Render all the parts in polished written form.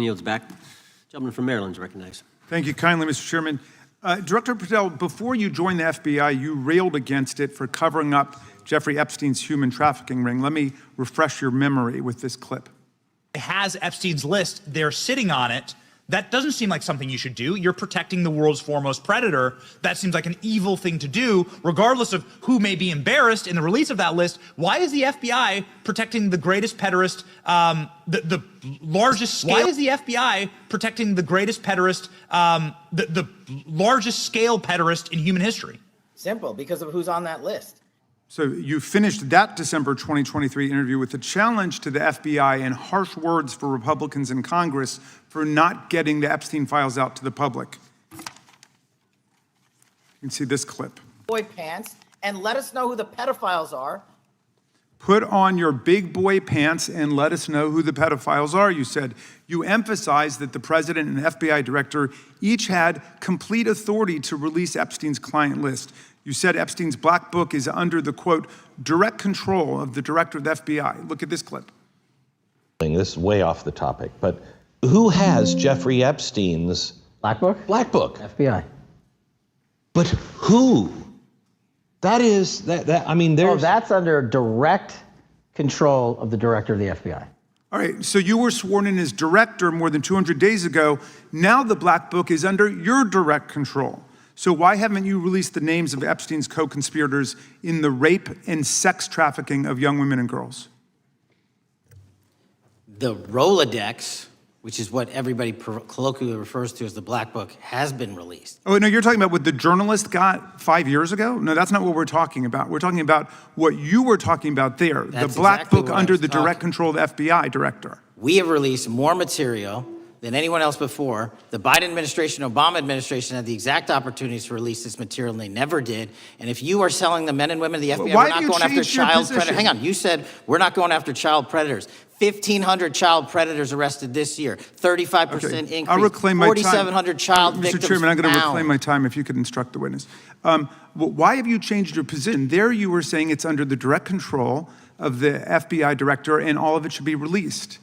Yields back. Gentleman from Maryland is recognized. Thank you kindly, Mr. Chairman. Director Patel, before you joined the FBI, you railed against it for covering up Jeffrey Epstein's human trafficking ring. Let me refresh your memory with this clip. It has Epstein's list. They're sitting on it. That doesn't seem like something you should do. You're protecting the world's foremost predator. That seems like an evil thing to do, regardless of who may be embarrassed in the release of that list. Why is the FBI protecting the greatest pederast, the largest scale? Why is the FBI protecting the greatest pederast, the largest scale pederast in human history? Simple, because of who's on that list. So you finished that December 2023 interview with a challenge to the FBI and harsh words for Republicans in Congress for not getting the Epstein Files out to the public. You can see this clip. Boy pants, and let us know who the pedophiles are. Put on your big boy pants and let us know who the pedophiles are, you said. You emphasized that the president and FBI director each had complete authority to release Epstein's client list. You said Epstein's black book is under the, quote, direct control of the director of the FBI. Look at this clip. This is way off the topic, but who has Jeffrey Epstein's black book? Black book. FBI. But who? That is, I mean, there's... Oh, that's under direct control of the director of the FBI. All right, so you were sworn in as director more than 200 days ago. Now the black book is under your direct control. So why haven't you released the names of Epstein's co-conspirators in the rape and sex trafficking of young women and girls? The Rolodex, which is what everybody colloquially refers to as the Black Book, has been released. Oh, no, you're talking about what the journalist got 5 years ago? No, that's not what we're talking about. We're talking about what you were talking about there, That's the black exactly book what I under was the direct talking. control of the FBI director. We have released more material than anyone else before. The Biden administration, Obama administration had the exact opportunities to release this material, and they never did. And if you are selling the men and women of the FBI, Why we're not do you going after change your child position? predators. Hang on, you said we're not going after child predators. 1,500 child predators arrested this year, 35% increase, I'll reclaim my time. 4,700 child victims Mr. Chairman, I'm going to found. reclaim my time if you could instruct the witness. Why have you changed your position? There you were saying it's under the direct control of the FBI director and all of it should be released.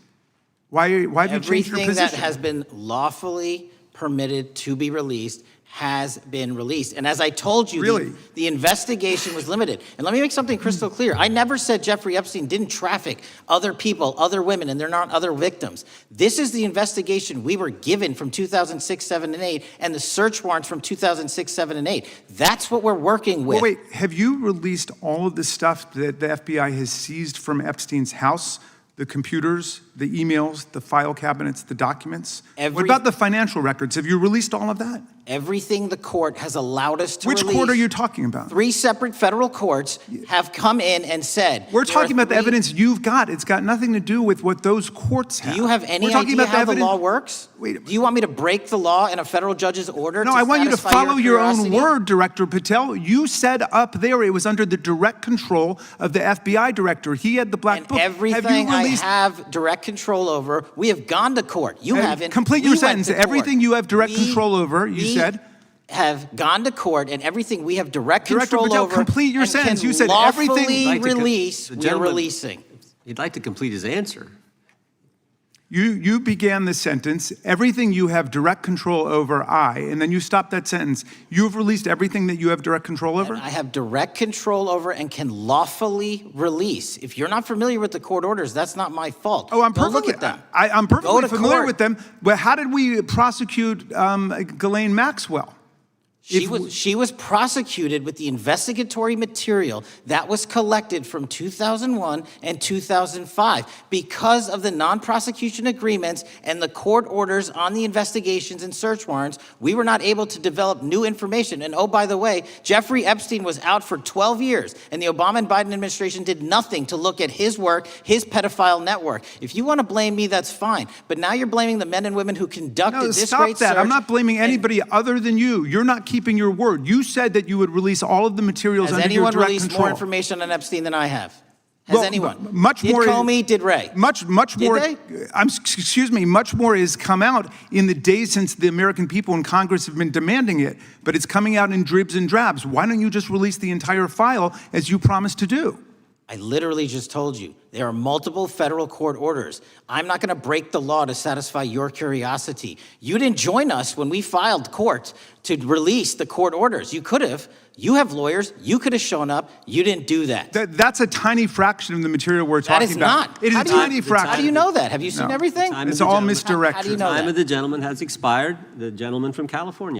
Why have you changed your position? Everything that has been lawfully permitted to be released has been released. And as I told you, Really? the investigation was limited. And let me make something crystal clear. I never said Jeffrey Epstein didn't traffic other people, other women, and they're not other victims. This is the investigation we were given from 2006, 7, and 8, and the search warrants from 2006, 7, and 8. That's what we're working with. Well, wait, have you released all of the stuff that the FBI has seized from Epstein's house? The computers, the emails, the file cabinets, the documents? What about the financial records? Have you released all of that? Everything the court has allowed us to Which release. court are you talking about? 3 separate federal courts have come in and said... We're talking about the evidence you've got. It's got nothing to do with what those courts have. Do you have any idea how the law works? Wait. Do you want me to break the law in a federal judge's order? No, I want you to follow your own curiosity? word, Director Patel. You said up there it was under the direct control of the FBI director. He had the black book. Everything I have direct control over, we have gone to court. You haven't. Complete your sentence. Everything you have direct control over, you said. Have gone to court, and everything we have direct control Patel, over. complete your and sentence. Can you said lawfully everything. Release. We're releasing. He'd like to complete his answer. You began the sentence, everything you have direct control over, and then you stopped that sentence. You've released everything that you have direct control over? And I have direct control over and can lawfully release. If you're not familiar with the court orders, that's not my fault. Oh, I'm Go perfectly, look at them. I'm perfectly familiar court. with them. But how did we prosecute Ghislaine Maxwell? She was prosecuted with the investigatory material that was collected from 2001 and 2005. Because of the non-prosecution agreements and the court orders on the investigations and search warrants, we were not able to develop new information. And oh, by the way, Jeffrey Epstein was out for 12 years, and the Obama and Biden administration did nothing to look at his work, his pedophile network. If you want to blame me, that's fine. But now you're blaming the men and women who conducted this great search. Stop that. I'm not blaming anybody other than you. You're not keeping your word. You said that you would release all of the materials under your direct control. Has anyone released more information on Epstein than I have? Has anyone? Much more. Did Comey? Did Ray? Much more. Did they? Excuse me. Much more has come out in the days since the American people in Congress have been demanding it, but it's coming out in dribs and drabs. Why don't you just release the entire file as you promised to do? I literally just told you, there are multiple federal court orders. I'm not going to break the law to satisfy your curiosity. You didn't join us when we filed court to release the court orders. You could have. You have lawyers. You could have shown up. You didn't do that. That's a tiny fraction of the material we're That talking is about. not. It is How a do you- tiny fraction. How do you know that? Have you seen No. everything? Time of It's the all gentleman- misdirected. How do you know Time that? of the gentleman has expired. The gentleman from California.